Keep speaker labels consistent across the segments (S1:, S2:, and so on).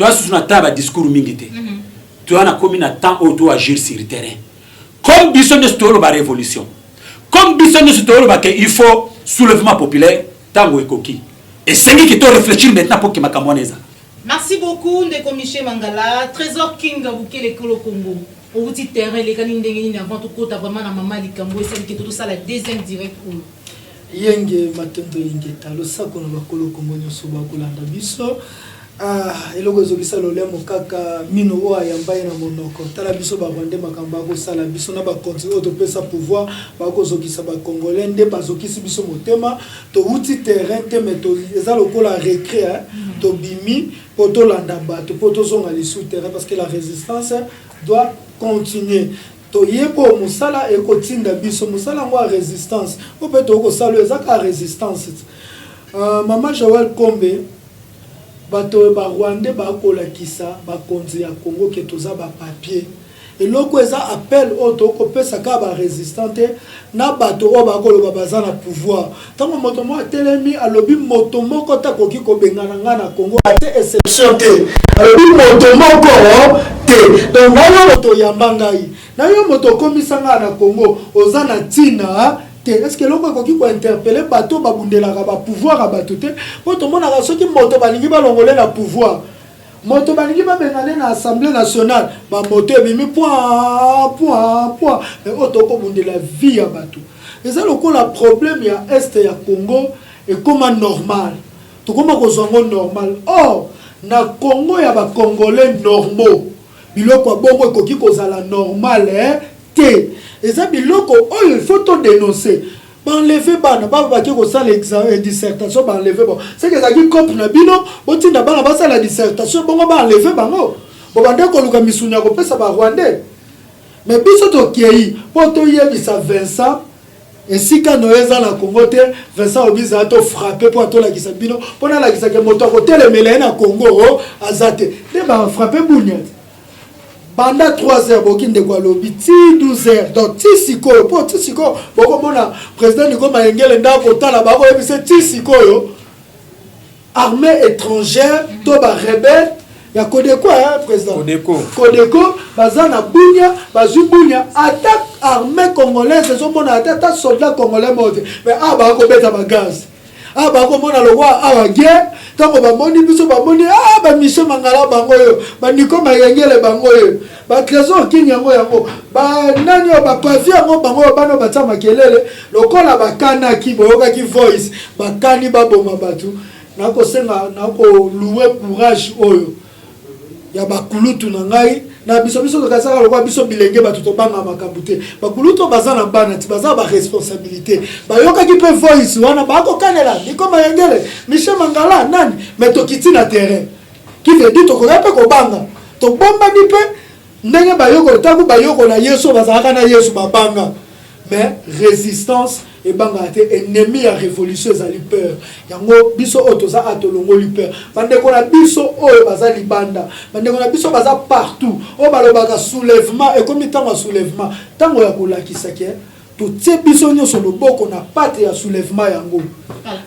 S1: Tu as sur un discours mingité. Tu as commis un temps où tu agir sur le terrain. Comme Bisson de Stolo la révolution. Comme Bisson de Stolo il faut soulèvement populaire, tango et coquille. Et c'est qui doit réfléchir maintenant pour que ma camonesa.
S2: Merci beaucoup, Ndeko Michel Mangala. Trésor King, vous qui les Congo. Au petit terrain, les canines avant tout côté, vraiment, la maman du Cambo, et celle qui est tout ça, la deuxième direct.
S3: Yenge Matondo Yingeta, le sac on va colo Congo, Soba, Kolanda Biso. Et le Gozobisa Lolemo Kaka, Mino, Ayamba, na Monoko, Talabiso, Barwande, Makambago, Salabiso, Naba, continue de paix sa pouvoir, Bakozokisa, Congolais, Nde, Bazokisi, Biso, Motema, to outil terrain, Temeto, Ezaloko la récré, to Bimi, Poto Landaba, to Poto Zong à l'issue terrain, parce que la résistance doit continuer. To yebo musala e kotinda biso musala ngwa résistance. O peut to ko salo ezaka résistance. Maman Joël Kombe bato ba Rwanda ba kolakisa ba konzi ya Congo ke toza ba papier. Et loko eza appel o to ko pesa ka ba résistante na bato o ba koloba bazana pouvoir. Tango moto mo telemi alobi moto moko ta koki ko bengana ngana Congo ate exception te. Alobi moto moko te. Donc na moto yamba ngai. Na yo moto komisanga na Congo ozana tina te. Est-ce que loko koki ko interpeller bato babundela ba pouvoir a bato te. Moto mona ka soki moto balingi balongole na pouvoir. Moto balingi ba bengale na Assemblée nationale ba moto ebimi point mais otoko bundela vie ya bato. Eza lokola problème ya est ya Congo et comment normal. To koma ko zongo normal. Oh na Congo ya ba Congolais normaux. Biloko bongo ekoki kozala normal te. Eza biloko oyo il faut to dénoncer. Ba enlever bana ba ba ki ko sala examen dissertation ba enlever bon. C'est que ça qui cop na bino botinda bana ba sala dissertation bongo ba enlever bango. Bo bande ko luka misunya ko pesa ba Rwandais. Mais biso to kei poto yebisa Vincent et si quand Noël na Congo te Vincent obiza to frapper pour to la kisa bino pona la kisa ke moto ko telemele na Congo azate. De ba frapper bunyat. Pendant 3 heures, Bokinde Gualobi, 12 heures, donc Tissiko, pour Tissiko, Bokomona, président Nico Maengel, Ndako, Talabaro, et c'est Tissiko, armée étrangère, Toba rebelle, il y a Kodeko, président. Kodeko, Bazana Bounia, Bazubounia, attaque armée congolaise, c'est son attaque soldat congolais mort. Mais ah, bah, Kobeta Bagaz. Ah, bah, comment on a le roi à la guerre, tant qu'on va moni, biso, bah, moni, ah, bah, Michel Mangala, bangoyo, bah, Nico Mayengele, bangoyo, bah, Trésor King, yango, bah, Nanyo, bah, Pafi, yango, bangoyo, bah, no, bah, Tama Kelele, le col à Bakana, qui, boyoka, qui voice, bah, Kani, bah, Boma, Batu, nako senga, nako louer courage, oyo, ya ba kulutu na ngai, na biso biso tokasaka lokwa biso bilenge bato tobanga makambo te bakulutu baza na bana ti baza ba responsabilité bayoka ki pe voice wana bako kanela Nico Mayengele Michel Mangala nani mais tokiti na terrain qui veut dire tokoya pe ko banga to bomba ni pe ndenge bayoko taku bayoko na Yesu bazaka na Yesu babanga mais résistance et banga te ennemi à révolution ezali peur yango biso otoza atolongo li peur bande ko na biso oyo baza libanda bande ko na biso baza partout o balobaka soulèvement et comme tango soulèvement tango ya kolakisa ke to tie biso nyoso loboko na pate ya soulèvement yango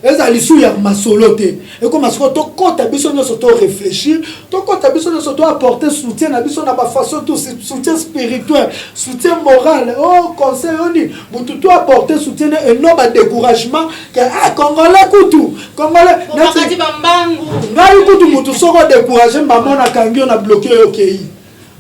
S3: ezali sou ya masolo te et comme asiko to kota biso nyoso to réfléchir to kota biso nyoso to apporter soutien na biso na ba façon tout soutien spirituel soutien moral oh conseil oni mutu to apporter soutien et non ba découragement que ah congolais kutu congolais
S2: nakati bambangu
S3: ngai kutu mutu soko décourager maman na kangio na bloquer okei.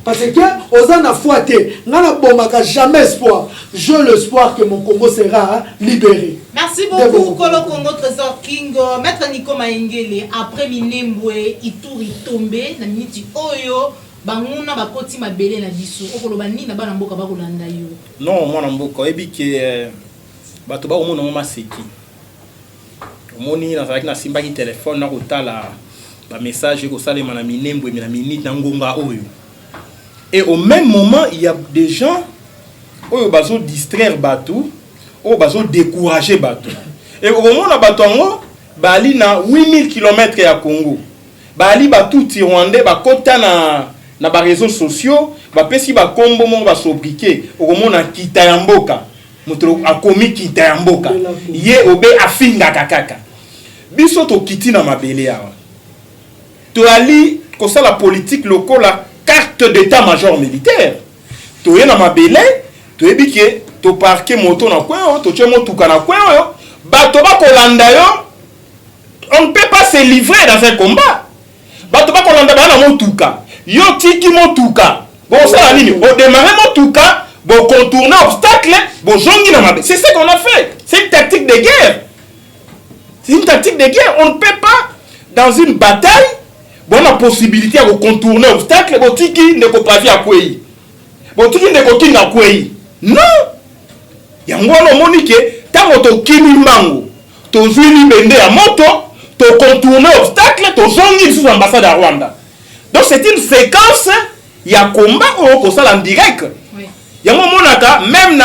S3: Parce que aux na foi te ngana bomaka jamais espoir. J'ai l'espoir que mon Congo sera libéré.
S2: Merci beaucoup Kolo Congo Trésor King Maître Nico Mayengele après Minembwe Ituri tombé na miniti oyo banguna bakoti mabele na biso okoloba nini na bana mboka bakolanda yo. Non mwana mboka ebi ke bato ba omona ngoma seki. Omoni na zaki na simba ki téléphone na kotala ba message ko salema na Minembwe na minute na ngonga oyo. Et au même moment, il y a des gens qui ont distraire Batou, qui ont décourager Batou. Et au moment où Batou Bali na 8000 km à Congo. Bali Batou Rwandais ba kota na ba réseaux sociaux, ba pesi ba kombo mo ba sobriquer. Au moment na Kitayamboka, motro akomi Kitayamboka. Ye obe afinga kakaka. Biso to kiti na mabele awa. To ali
S4: comme ça la politique locale, la carte d'état-major militaire. Tu es dans ma belé, tu es biqué, tu parques moto na coin, tu es motuka na coin, batoba kolanda yo, on ne peut pas se livrer dans un combat. Batoba kolanda na motuka, yo tiki motuka. Bon ça la ligne, bon démarrer motuka, bon contourner obstacle, bon jongi na ma. C'est ce qu'on a fait. C'est une tactique de guerre. C'est une tactique de guerre. On ne peut pas dans une bataille, bon la possibilité de contourner obstacle, bon tiki ne peut pas via quoi. Bon tiki ne peut pas quoi. Non. Yango no monike tango to kimi mango to zuli bende ya moto to contourner obstacle to zongi sous ambassade à Rwanda. Donc c'est une séquence ya combat au kosala en direct. Oui. Yango monaka même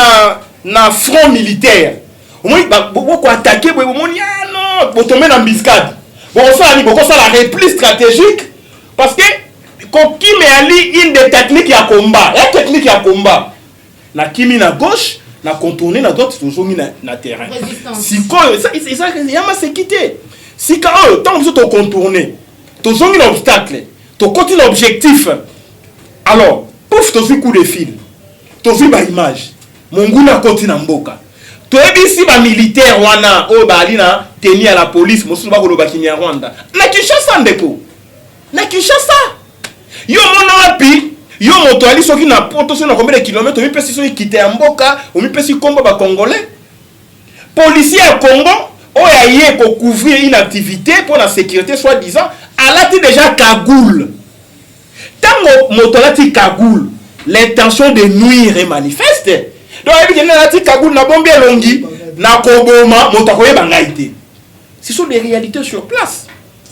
S4: na front militaire. Au moins beaucoup attaquer bo moni ah non bo tomber na embuscade. Bon ça ni beaucoup ça la repli stratégique parce que ko kimi ali une des techniques ya combat. La technique ya combat. Na kimi na gauche na contourner na droite toujours mis na terrain. Si quoi ça y a ma sécurité. Si quand tant que tu contourner, tu zongi l'obstacle, tu continue l'objectif. Alors, pouf tu coup de fil. Tu vu ba image. Monguna continue mboka. Tu es ici ba militaire wana o ba alina teni à la police mosusu ba ko ba kinya Rwanda. Na Kinshasa ndeko. Na Kinshasa. Yo mona wapi? Yo moto ali soki na poto so na combien de kilomètres mi pesi so ikite ya mboka o mi pesi kombo ba congolais policier ya Congo o ya yé ko couvrir une activité pour la sécurité soi-disant alati déjà cagoule tango moto alati cagoule l'intention de nuire est manifeste donc ebi na alati cagoule na bombe longi na koboma moto ko yeba ngaité ce sont des réalités sur place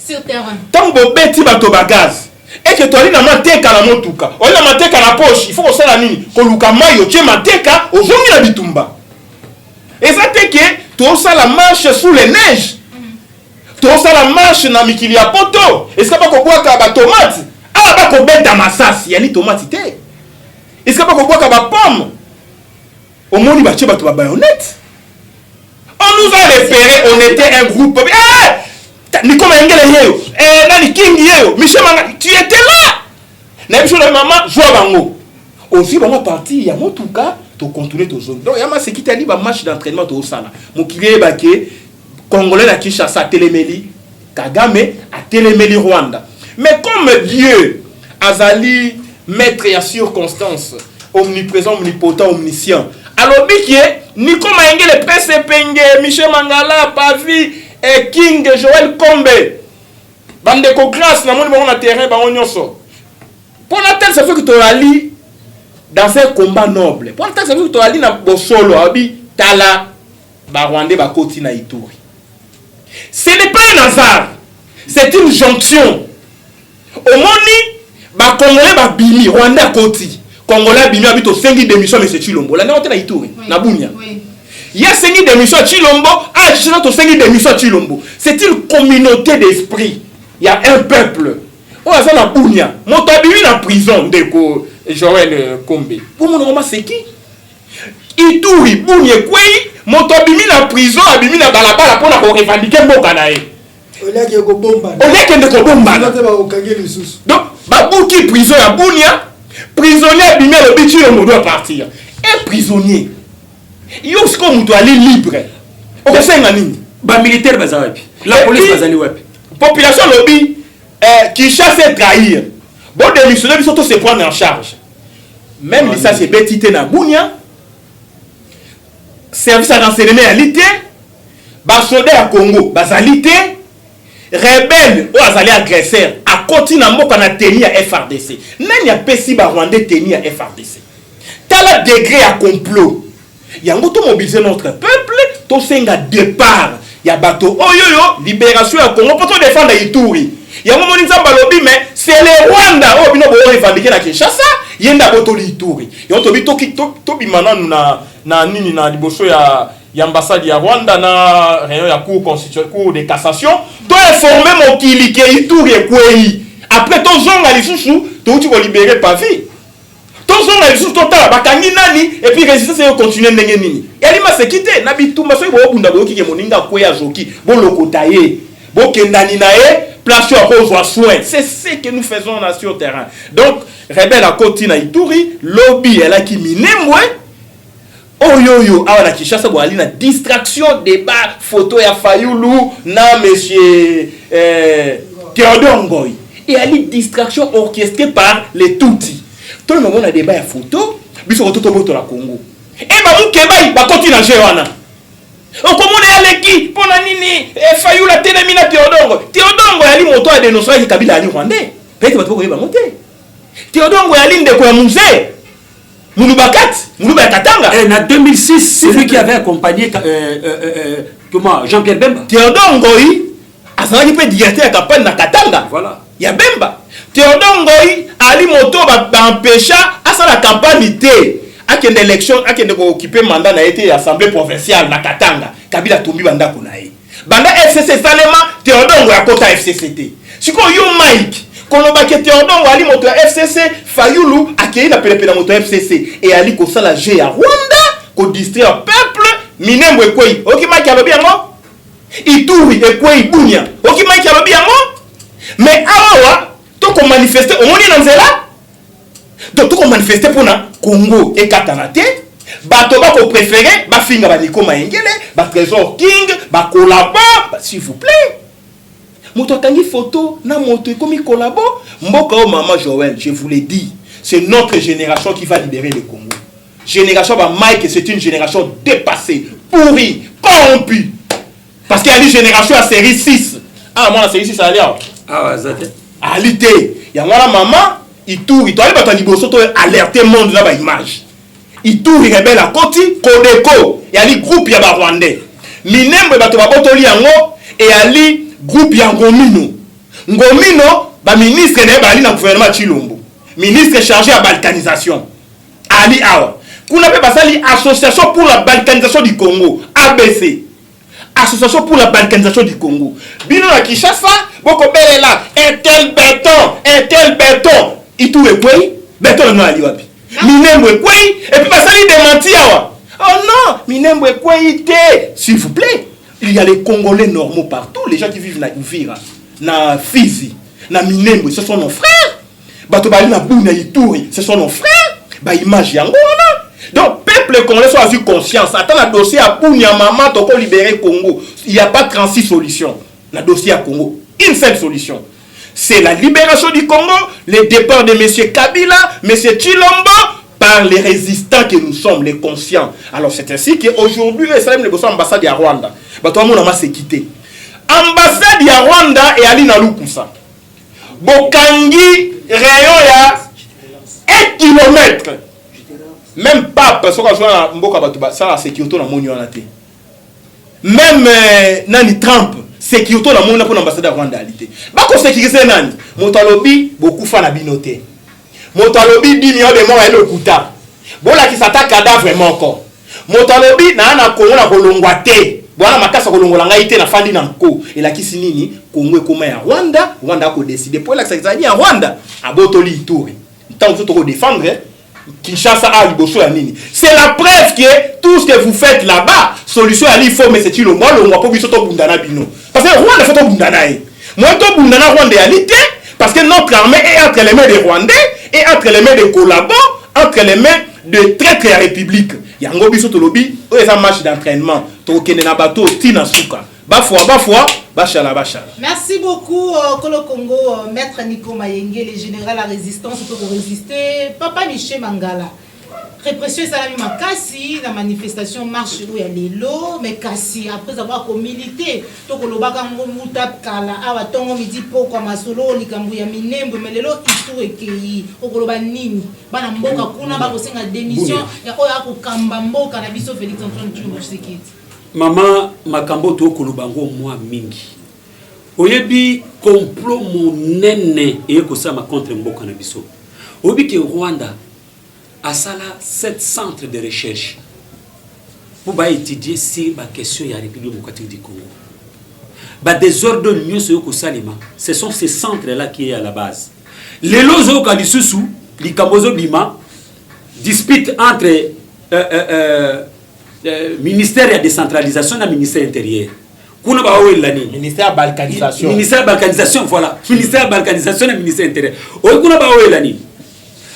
S2: sur terrain
S4: tango beti bato ba gaz et que tu as na mateka na motuka on na mateka na poche il faut que ça la nini ko luka mayo tie mateka ozongi na bitumba et ça te que tu as la marche sous les neiges tu as la marche na mikili ya poto est-ce que pas ko boaka ba tomate ah ba ko beta masasi ya ni tomate te est-ce que pas ko boaka ba pomme au moni ba tie ba to ba baïonnette on nous a repéré on était un groupe Nico Mengele yeo nani King yeo Michel Manga tu étais là na biso na maman joie bango aussi bango parti ya motuka to contourner to zone donc ya ma sécurité ali ba match d'entraînement to sala mokilié ba ke congolais na Kinshasa telemeli Kagame a telemeli Rwanda mais comme Dieu azali maître ya circonstance omniprésent omnipotent omniscient alors bikie Nico Mengele pese penge Michel Mangala Pavi et King Joël Kombe bande ko grâce na moni na terrain ba onyoso pour la tête ça fait que tu ali dans un combat noble pour la tête ça fait que tu ali na bosolo abi tala ba Rwandais ba koti na Ituri ce n'est pas un hasard c'est une jonction au moni ba congolais ba bimi Rwanda koti congolais bimi abi to sengi démission mais c'est Chilombo la na Ituri na Bunia il y a cinq démissions à Chilombo, c'est une communauté d'esprit. Il y a un peuple. On a ça dans Bounia. Mon tabi en prison de Joël Kombe. Pour mon nom c'est qui? Ituri Bounia Kwei, mon tabi en prison, abimi na balabala pour la revendiquer Mokanae.
S3: On a que bomba.
S4: Donc, Babouki prison à Bounia, prisonnier abimi le bitu le doit partir. Un prisonnier. Yo ce qu'on doit aller libre. O ko senga nini?
S1: Ba militaire baza wapi? La police bazali wapi?
S4: Population lobby qui chasse et trahir. Bon démissionnaire biso to se prendre en charge. Même ça c'est betité na Bunia. Service à renseignement à lité. Ba soldat à Congo bazalité. Rebelle ou azali agresseur a continué à mboka na tenir à FRDC. Nani a pesi ba Rwandais tenir à FRDC. Tel degré à complot. Yango to mobiliser notre peuple to senga départ ya bato oyoyo libération ya Congo pour to défendre Ituri yango moni nzamba lobi mais c'est le Rwanda o bino bo revendiquer na Kinshasa yenda boto Ituri yango to bitoki to bimana na nini na liboso ya ambassade ya Rwanda na réunion ya cour constitutionnelle cour de cassation to informer mokili ke Ituri ekwei après to zonga lisusu to uti ko libérer pa vie Tonson na lisusu total bakangi nani et puis résistance yo continuer ndenge nini. Yali ma sécurité na bitumba so bo bunda bo kike moninga ko ya zoki bo lokota ye. Bo kendani na ye place à soin. C'est ce que nous faisons là sur le terrain. Donc, rebelle à côté na Ituri, lobby elle a qui minemwe. Oh yo yo, ah la Kinshasa bo ali na distraction débat photo ya Fayulu na monsieur Théodore Ngoy. Et ali distraction orchestrée par les Tutsis. Tout le monde a débat ya photo, biso ko toto boto la Congo. Et ba mukeba ba continue na jewana. On commande aleki pona nini Fayulu la télé mina Théodore. Théodore Ngoy ali moto a dénoncer que Kabila ali rwandais. Peut-être ba to ko yeba monter. Théodore Ngoy ali ndeko ya musée.
S1: En 2006, c'est lui qui avait accompagné comment, Jean-Pierre Bemba.
S4: Théodore Ngoy, a qui peut directeur la campagne na Katanga.
S1: Voilà.
S4: Il y a Bemba. Théodore Ngoy, Ali Moto va empêcher à ça la campagne à qu'il y ait une élection, à qu'il y ait occupé mandat na été assemblée provinciale na Katanga. Kabila Tombi Banda Kunaï. Banda FCC Salema, Théodore Ngoy a kota FCCT. Si qu'on yo Mike. Quand on va quitter Théodore Ali moto FCC, Fayulu a créé la pélépé moto FCC et Ali ko sala G à Rwanda, ko distraire peuple, minembo ekwei. Ok Mike alobi yango? Ituri ekwei bunya. Ok Mike alobi yango? Mais awa to ko manifester au moni na nzela. Donc to ko manifester pour na Congo et Katanate. Bato ba ko préférer ba finga ba Nico Maengele, ba Trésor King, ba collabo, s'il vous plaît. Moto tangi photo na moto comme collabo mboka o maman Joël, je vous l'ai dit, c'est notre génération qui va libérer le Congo. Génération ba Mike, c'est une génération dépassée, pourrie, corrompue. Parce qu'il y a une génération à série 6. Ah moi la série 6 allait.
S1: Ah zate.
S4: Alité. Ya moi la maman, il tourne, il doit pas liboso to alerter monde là ba image. Il tourne rebelle à Koti, Kodeko, ya li groupe ya ba Rwandais. Minembe bato ba botoli yango et ali groupe ya Ngomino. Ngomino, ba ministre ne ba ali na gouvernement Chilombo. Ministre chargé à balkanisation. Ali Awa. Kuna pe basali association pour la balkanisation du Congo, ABC. Association pour la balkanisation du Congo. Bino na Kinshasa, boko belela un tel béton. Itu ekwei, béton no ali wapi. Minembo ekwei, et puis basali démenti Awa. Oh non, Minembo ekwei te. S'il vous plaît. Il y a les Congolais normaux partout, les gens qui vivent na Uvira, na Fizi, na Minembwe, ce sont nos frères. Bato bali na Bunia Ituri, ce sont nos frères. Ba image yango wana. Donc peuple congolais soit eu conscience. Attends la dossier à Bunia maman to ko libérer Congo. Il n'y a pas 36 solutions. La dossier à Congo, une seule solution. C'est la libération du Congo, le départ de monsieur Kabila, monsieur Chilombo par les résistants que nous sommes, les conscients. Alors c'est ainsi qu'aujourd'hui, l'ambassade de Rwanda. Bato amona ma se quitter. Ambassade ya Rwanda et ali na Lukusa. Bokangi rayon ya 1 km. Même pas parce que joa mboka bato ba ça sécurité na moni wana te. Même nani Trump sécurité na moni pour ambassade ya Rwandaalité. Ba ko sécuriser nani? Motalobi beaucoup fa na binoté. Motalobi 10 millions de morts et le kuta. Bola ki s'attaque cadavre vraiment encore. Motalobi na na Congo na kolongwa te. Bwana makasa kolongola ngai te na fandi na mko elakisi nini Congo ekoma ya Rwanda ko décider pour l'accès ya Rwanda abotoli Ituri tant que to défendre Kinshasa a liboso ya nini. C'est la preuve que tout ce que vous faites là-bas solution ali faut mais c'est il mo lo ngwa po biso to bundana bino parce que Rwanda fait to bundana e moi to bundana Rwanda yalité parce que notre armée est entre les mains des Rwandais et entre les mains des collabos entre les mains de traîtres à république. Yango biso to lobi o eza match d'entraînement to kende na bateau tina suka ba fois bachala.
S2: Merci beaucoup Kolo Congo maître Nico Mayenge le général à résistance pour résister papa Michel Mangala répression salami makasi la manifestation marche où il y a les lots mais kasi après avoir communité to kolobaka muta kala awa tongo midi poko masolo likambu ya minembo mais lelo itu ekei okoloba nini bana mboka kuna ba kosenga démission ya oya ko kamba mboka na biso Félix Antoine Tshisekedi.
S1: Mama makambo to kolobango moi mingi oyebi complot monene et ko sama contre mboka na biso oyebi ke Rwanda à Sala 7 centres de recherche pour étudier si la question de la République démocratique du Congo. Des ordres de Salima, ce sont ces centres-là qui est à la base. Les lozo Kadisusu, les Kambozo Bima, dispute entre ministère de décentralisation et ministère intérieur. kuna ba wela ni
S4: ministère balkanisation
S1: balkanisation voilà ministère balkanisation et ministère intérieur o kuna ba wela ni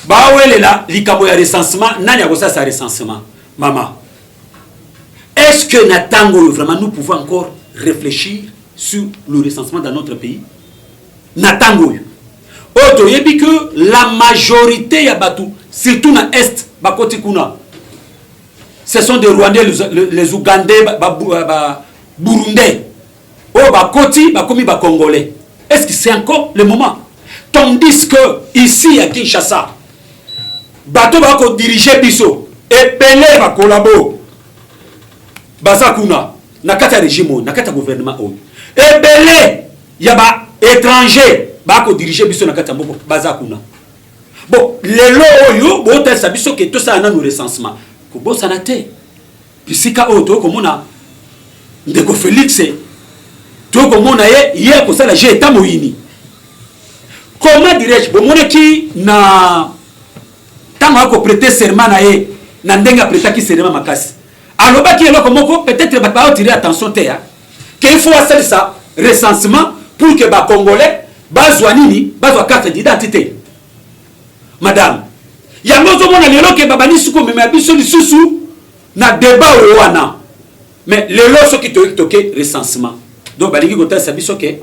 S1: ba wela la likabo ya recensement nani akosa sa recensement maman est-ce que natango vraiment nous pouvons encore réfléchir sur le recensement dans notre pays natango auto yebi que la majorité ya batu surtout na est bakoti kuna ce sont des Rwandais les Ougandais Burundais oh bakoti bakomi ba Congolais est-ce que c'est encore le moment tandis que ici à Kinshasa bato bako diriger biso et pelé ba collabo baza kuna na kata régime na kata gouvernement o et belé ya ba étranger bako diriger biso na kata mboko baza kuna bon lelo oyo bo tesa biso ke to ça na no recensement ko bo sanate pisika o to komona ndeko Félix to komona ye ko sala je état moyini comment dirais-je bo mona ki na tango ko prêter serment na ye na ndenga prêter ki serment makasi aloba ki eloko moko peut-être ba tirer attention te ya qu'il faut faire ça recensement pour que ba congolais bazwa nini bazwa carte d'identité madame yango zo mona lelo ke babani suko mema biso lisusu na débat wana mais lelo soki toke recensement donc balingi kota sabiso ke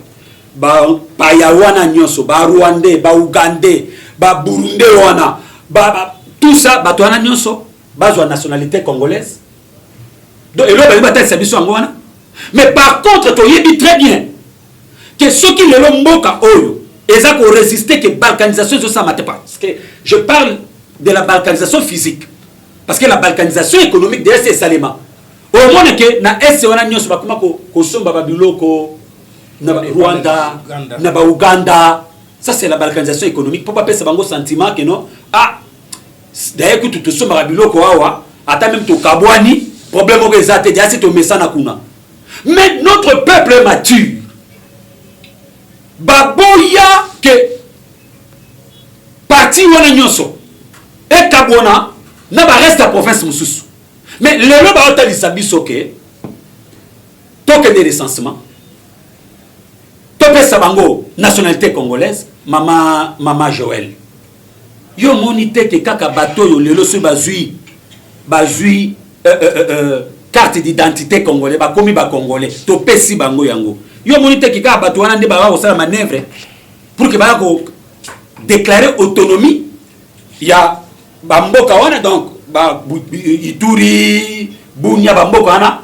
S1: ba ya wana nyonso ba Rwandais ba Ougandais ba Burundais wana ba tout ça ba to wana nyonso bazwa nationalité congolaise donc elo ba bata sabiso yango wana mais par contre to yebi très bien que ceux qui le mboka oyo eza ko résister que balkanisation ça mate pas parce que je parle de la balkanisation physique parce que la balkanisation économique de c'est Salema au monde que na est wana nyonso bakoma ko somba ba biloko na Rwanda na ba Uganda ça c'est la balkanisation économique pour pas pesa bango sentiment que non ah d'ailleurs que tout somba ba biloko awa ata même to kabwani problème au ezate dia c'est to mesana kuna mais notre peuple est mature baboya que parti wana nyonso et kabona na ba reste la province mususu mais lelo ba otalisa biso ke toke de recensement tope sabango nationalité congolaise mama Joël yo monité que kaka bato yo lelo so bazui carte d'identité congolais ba komi ba congolais tope si bango yango yo monité que kaka bato wana nde ba osala manœuvre pour que ba ko déclarer autonomie ya bamboka wana donc ba Ituri Bunya bamboka wana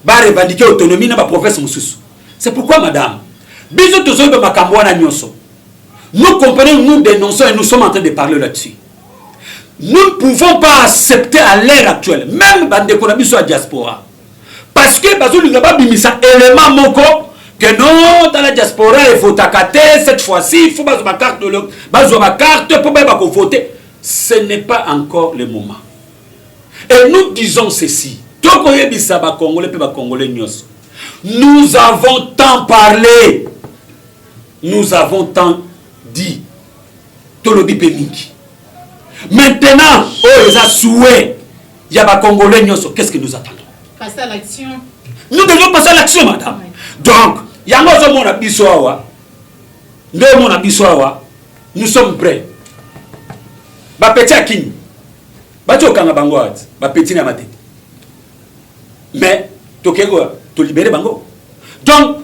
S1: ba revendiquer autonomie na ba province mususu c'est pourquoi madame biso tozo ba makambo wana nyonso nous comprenons nous dénonçons et nous sommes en train de parler là-dessus nous ne pouvons pas accepter à l'ère actuelle même bande ko na biso à diaspora parce que bazo linga ba bimisa élément moko que non dans la diaspora il faut takater cette fois-ci il faut bazo ba carte pour ba ko voter. Ce n'est pas encore le moment. Et nous disons ceci. Nous avons tant parlé. Nous avons tant dit. Maintenant, il y a des Congolais. Qu'est-ce que nous attendons?
S2: Passer à l'action.
S1: Nous devons passer à l'action, madame. Donc, il y a nous sommes prêts. Ba petit akini bato kanga bango at ba petit na mate mais tokego to libérer bango donc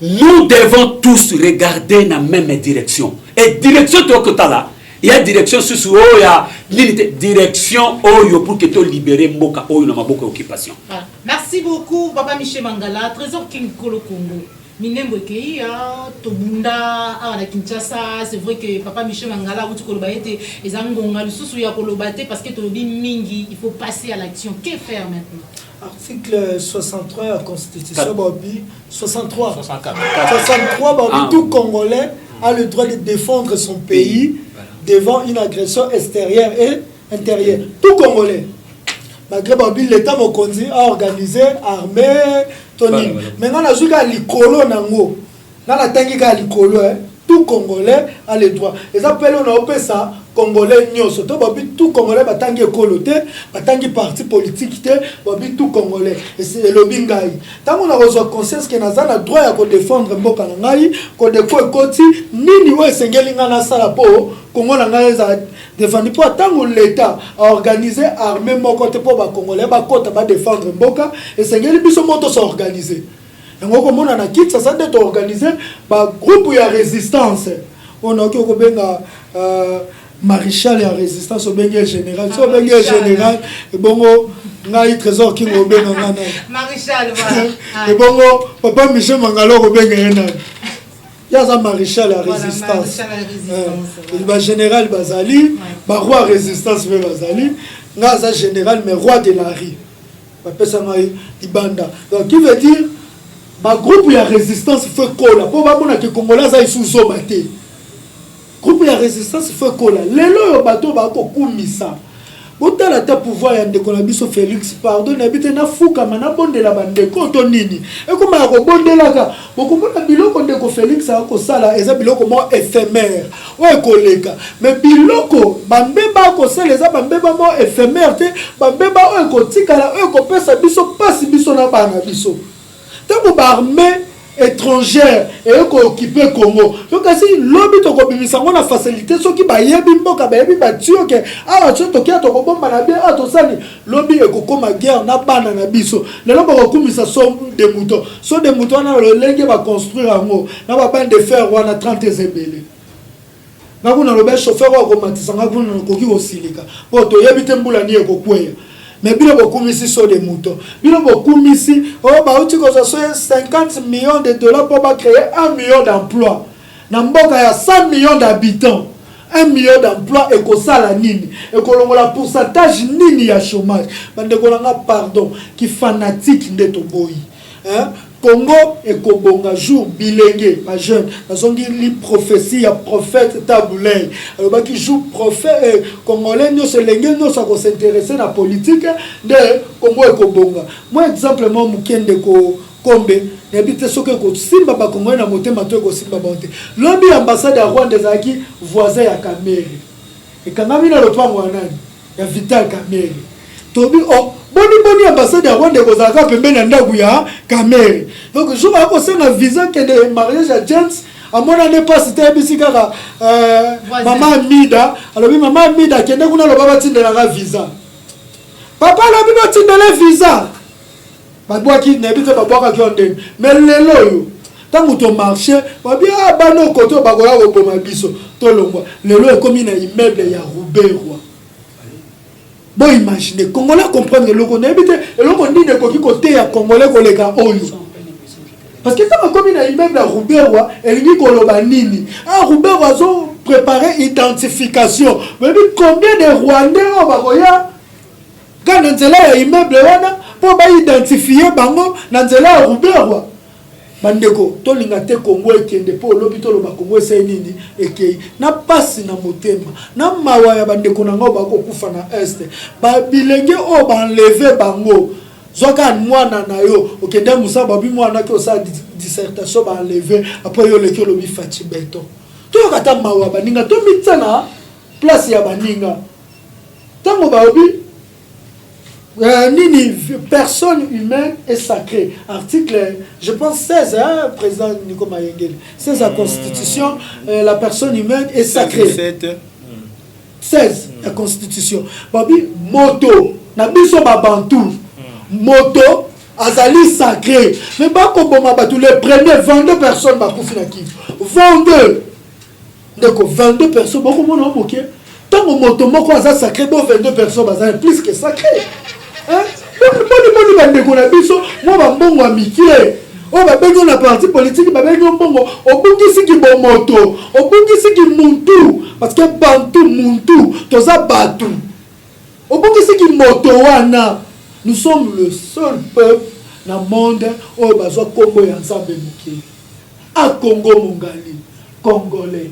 S1: nous devons tous regarder dans la même direction et direction tokotala il y a direction sous oh ya direction oyo pour que to libérer mboka oyo na maboka occupation.
S2: Voilà. Merci beaucoup Papa Michel Mangala Trésor King Kolo Congo. Minembo kei tobunda à la Kinshasa c'est vrai que Papa Michel Mangala vous koloba ete ezangonga lisusu ya koloba te parce que tobi mingi il faut passer à l'action. Que faire maintenant?
S3: Article 63 de la Constitution Babi 63 Babi tout Congolais a le droit de défendre son pays devant une agression extérieure et intérieure. Tout Congolais. Malgré Babi l'État Mokonzi a organisé armée Tony. Maintenant, on a joué à l'icolo tout Congolais a le droit. Et ça, on a fait ça congolais nyonso to babi tout congolais batangi ekolo te batangi parti politique te babi tout congolais et c'est lobi ngai tango na kozwa conscience ke naza na droit ya ko défendre mboka na ngai ko de ko ekoti nini we sengeli nga na sala po Congo na ngai za défendre po tango l'état a organisé armée moko te po ba congolais ba kota ba défendre mboka et sengeli biso moto s'organiser ngo ko mona na kit ça d'être organisé ba groupe ya résistance on a ko benga maréchal ya résistance au benga général so benga général et bongo ngai trésor qui ngo benga ngana
S2: maréchal voilà
S3: et bongo papa Michel Mangalo ko benga ena ya za maréchal ya résistance il va général bazali ba roi résistance mais bazali nga za général mais roi de la rue papa ça ngai ibanda donc qui veut dire ba groupe ya résistance fait kola po ba mona ke congolais za isuzo baté groupe ya résistance fait kola lelo yo bato ba ko kumisa botala ta pouvoir ya ndeko na biso Félix pardon na bité na fuka mana bondela bandeko to nini e kuma ko bondelaka bokomona biloko ndeko Félix a ko sala eza biloko mo éphémère o koleka mais biloko bambeba ko sala eza bambeba mo éphémère te bambeba o ko tikala o ko pesa biso pasi biso na bana biso tango ba armée étrangère et ko occuper Congo donc si lobby to ko bimisa ngona facilité soki ba yebi mboka ba yebi ba tio ke ah to to kia to ko bomba na bien ah to sali lobby e ko koma guerre na bana na biso lelo ba ko kumisa so de moutons na lo lenge ba construire ngo na ba bande de fer wana 30 zebele na kuna lo ba chauffeur ko matisa ngakuna ko ki osilika po to yebi te mbula ni e ko kweya mais bilo bokumisi so de moutons bilo bokumisi oh ba uti ko so 50 millions de dollars pour créer 1 million d'emplois na mboka ya 100 millions d'habitants 1 million d'emplois et ko sala nini et ko longola pourcentage nini ya chômage bande ko langa pardon qui fanatique ndeto boyi hein Congo et Kobonga jour bilenge ma jeune nazongi li prophétie ya prophète Taboulay alors qui joue prophète congolais nous se lenge nous ça ko s'intéresser na politique de Congo et Kobonga moi exemplement mukende ko kombe n'habite soke ko simba ba Congo na motema to ko simba bonte lobby ambassade ya Rwanda zaki voisin ya Kamere et kangami na lopango nani ya Vital Kamere tobi oh boni ambassade ya Rwanda ko zaka pembeni ndaku ya Kamere donc je vais ko senga visa que de mariage à James à mon année pas c'était bisika maman Mida alors bi maman Mida kende kuna lo baba tindela ka visa papa lo bi ba tindela visa babwa ki nebite babwa ka kionde mais lelo yo tango to marché ba bien bano koto bakola ko boma biso to longwa lelo e komi na immeuble ya Ruberwa. Bon, imaginez, Congolais comprendre le qu'on habite et le qu'on dit de côté à Congolais collègues oyo. Parce que ça comme il a immeuble à Ruberwa et lui Kolobanini. Ah Ruberwa ont préparé identification. Mais combien de Rwandais on va voir quand on a immeuble wana pour identifier bango nanzela Ruberwa. Bandeko tolinga te Congo ekende po lobi to loba Congo ese nini ekei na pasi na motema na mawa ya bandeko na ngo bako kufa na est ba bilenge o ba enlever bango zoka mwana na yo okende musaba bi mwana ki osa dissertation ba enlever après yo leki lobi fati beto to kata mawa baninga to mitsana place ya baninga tango ba obi nini personne humaine est sacrée article je pense 16 hein, président Nico Mayengeli 16 la constitution la personne humaine est sacrée 16 la constitution babi moto na biso babantu moto azali sacré mais ba ko boma batu les premiers 22 personnes ba kufi na kivu 22 donc 22 personnes beaucoup mona moké tant moto moko aza sacré bo 22 personnes bazali plus que sacré hein boni bandeko na biso mo ba mbongo a mikie o ba bengo na parti politique ba bengo mbongo obungisi ki bomoto obungisi ki muntu parce que bantu muntu toza batu obungisi ki moto wana nous sommes le seul peuple na monde o bazwa kombo ya nzambe mukie a Congo mongali congolais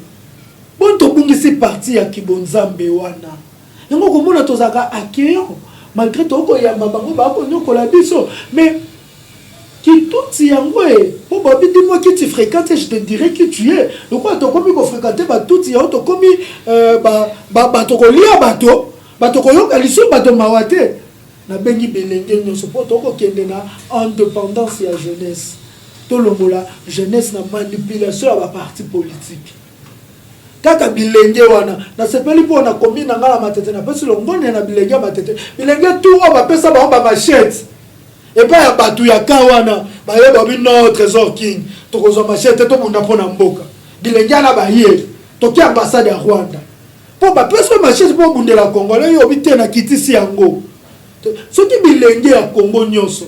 S3: bon to bungisi parti ya kibonzambe wana yango komona tozaka accueillant malgré tout ko ya mabango ba ko nyokola biso mais qui tout y engoué pour babi dis-moi qui tu fréquentes et je te dirai qui tu es donc quoi tu commis qu'on fréquenter ba tout y a tu commis ba to kolia bato koyoka liso bato mawate na bengi belenge nyonso po to ko kende na indépendance ya jeunesse to longola jeunesse na manipulation ya ba parti politique kaka bilenge wana na sepeli po na commune na ngala matete na pesi longone na bilenge matete bilenge tout o ba pesa ba machette et pas ya batu ya kawana ba ye ba bi no trésor king to ko zo machette to munda pona mboka bilenge na ba ye to ki ambassade ya Rwanda po ba pesa machette po bundela Congolais yo bite na kitisi yango soki bilenge ya Congo nyonso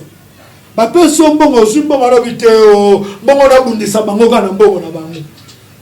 S3: ba pesa mbongo zimbongo na bite o mbongo na bundisa bango kana mbongo na bango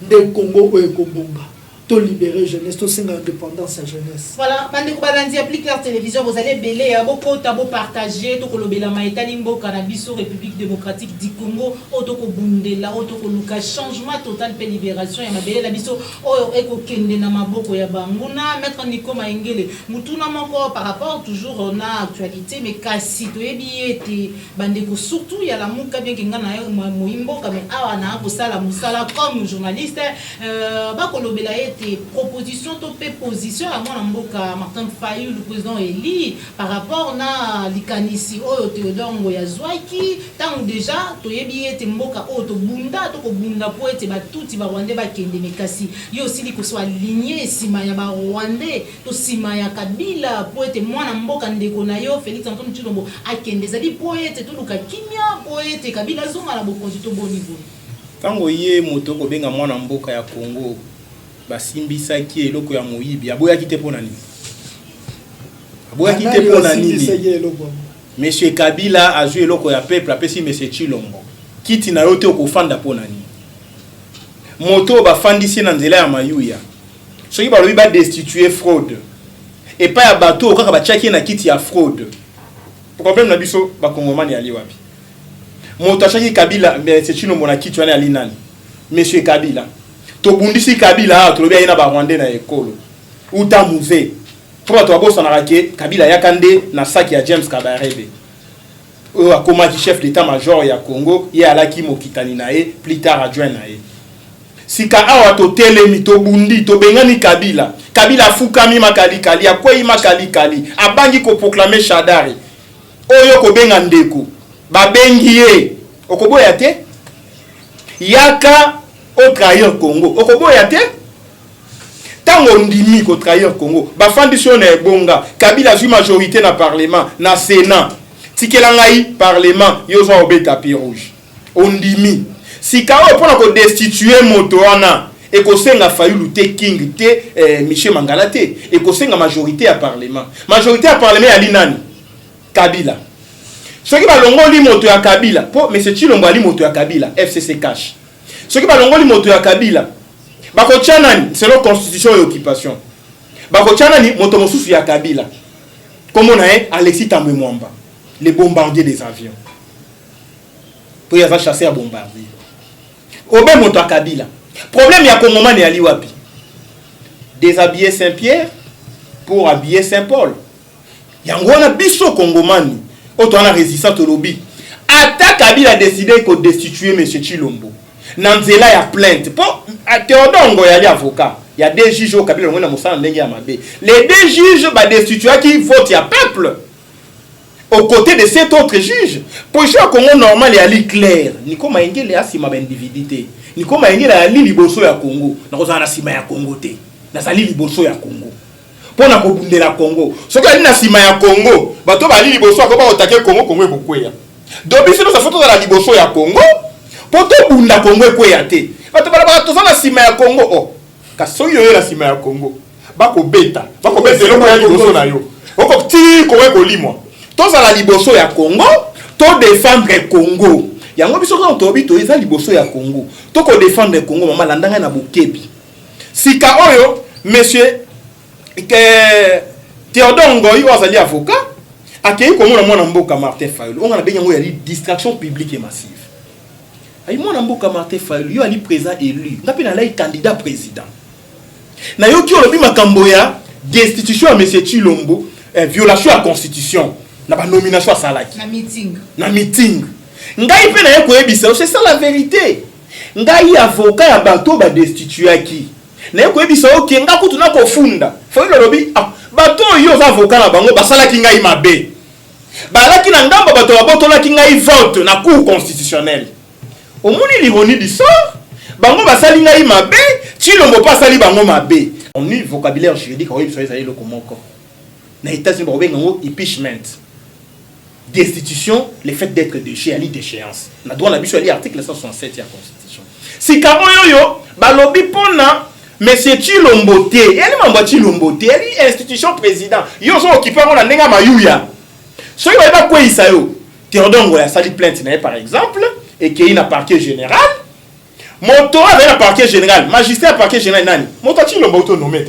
S3: de Congo ou Ekobonga. To libérer jeunesse, to singa indépendance à jeunesse.
S2: Voilà, Bandeko Balandi applique la télévision, vous allez belé, beaucoup tabo partager, to kolobela maïta limbo cannabis République démocratique du Congo, otoko bundela, otoko luka changement total pe libération ya mabele la biso o eko kende na maboko ya banguna maître Nico Maengele mutuna moko par rapport toujours na actualité mais kasi to ebiete bandeko surtout ya la muka bien kinga na moimbo kame awa na ko sala musala comme journaliste ba kolobela tes propositions, tes positions à moi mboka Martin Fayulu, le président Eli, par rapport na likanisi o Théodore Ngoyazwaki, tant déjà to yebi ete mboka o to bunda po ete ba tuti ba Rwandais ba kende mekasi. Yo aussi li ko soit aligné sima ya ba Rwandais, to sima ya Kabila po ete mwana mboka ndeko na yo Félix Antoine Tshilombo akende zali po ete to luka kimia po ete Kabila zonga la bokonzi to bon niveau.
S4: Tango ye moto ko benga mwana mboka ya Congo basimbisaki eloko ya moyibi aboyaki te pona nini Monsieur Kabila a joué eloko ya peuple apesi Monsieur Tshilombo kiti na yote okofanda pona nini moto bafandisi na nzela ya mayuya soki balobi ba destituer fraude et pas ya bato kaka bachaki na kiti ya fraude problème na biso ba kongomani ali wapi moto achaki Kabila Monsieur Tshilombo na kiti wana ali nani Monsieur Kabila tobundisi Kabila tolobi ayina ba Rwandais na ekolo uta musée pour to abosa na rake Kabila yakande na saki ya James Kabarebe o akoma ki chef d'état-major ya Congo ye alaki mokitani na ye plus tard adjoint na ye sika awa to telemi to bundi to bengani Kabila fukami makali akwei makali abangi ko proclamer Shadari oyo ko benga ndeko babengi ye okoboya te yaka au trahir Congo. Au Congo y a te tant on dit qu'on trahir Congo. Ba fondation na bonga. Kabila a majorité na parlement, na sénat. Tikelangai parlement, yo zo obé tapis rouge. On dit mi. Si kao pour ko destituer motoana et ko senga Fayulu te king te Michel Mangala te et ko senga majorité à parlement. Majorité à parlement ya linani Kabila. Ce qui va longoli moto ya Kabila. Po mais c'est Tshilombo ali moto ya Kabila FCC cash. Ce qui va longoli moto ya Kabila bako tchanani selon constitution et occupation bako tchanani moto mosusu ya Kabila comme on a Alexis Tambwe Mwamba les bombardiers des avions pour y avoir chassé à bombardier obe moto ya Kabila problème ya Kongomani ali wapi déshabiller Saint-Pierre pour habiller Saint-Paul yango na biso Kongomani oto na résistance au lobby attaque Kabila a décidé de destituer monsieur Tshilombo Nanzela ya plainte. Pour Théodore Ngoyali avocat. Il y a des juges au Kabila ngona musana ndenge ya mabe. Les deux juges ba destituer qui votent ya peuple. Aux côtés de cet autre juge. Position Congo normal ya li clair. Niko maengele asima ba individuité. Niko maengele ali liboso ya Congo. Nakozana na sima ya Congo te. Na sali liboso ya Congo. Pona ko bundela Congo. Soki ali na sima ya Congo, bato ba li liboso ko ba otake Congo ebokweya. Donc biso sa photo la liboso ya Congo. Poto bunda Congo ekweya te. Bato bala to na sima ya Congo oh. Kaso yo la sima ya Congo. Bako beta eloko ya liboso na yo. Oko ti ko limwa. To za la liboso ya Congo, to défendre Congo. Yango biso ko to bito eza liboso ya Congo. To ko défendre Congo mama landanga na bokebi. Sika oyo monsieur Théodore Ngoyi ozali avocat akei ko mona mboka Martin Fayulu. On a benga ngo ya distraction publique et massive. Aïe mon amboka Martin Fayulu yo ali président élu ngapi na lai candidat président na yo ki olobi makambo ya destitution à monsieur Tshilombo violation à constitution na ba nomination à salaki
S2: na meeting
S4: ngai pe na ye koyebisa c'est ça la vérité. Ngai avocat ya bato ba destituer qui na ye koyebisa oke nga kutu na kofunda fo ile lobi bato yo za avocat na bango basala ki ngai mabe balaki na ngamba bato babotola ki ngai vote na cour constitutionnelle. Omoni l'ironie du sort, bango basali ngai mabe Tshilombo pas sali bango mabe. On a vocabulaire juridique oui ça le komoko na États-Unis ba benga impeachment, destitution, le fait d'être déchu à l'échéance na droit na biso ali article 167 ya constitution. Si kamo yo balobi pona monsieur Tshilombo te yani mambo Tshilombo te ali institution président yo so occupé on na ndenga mayuya so yo ba ko isa yo Théodore ya sali plainte na par exemple et qu'il y a un parquet général moto avec un parquet général magistrat parquet général nani moto Tshilombo auto nommé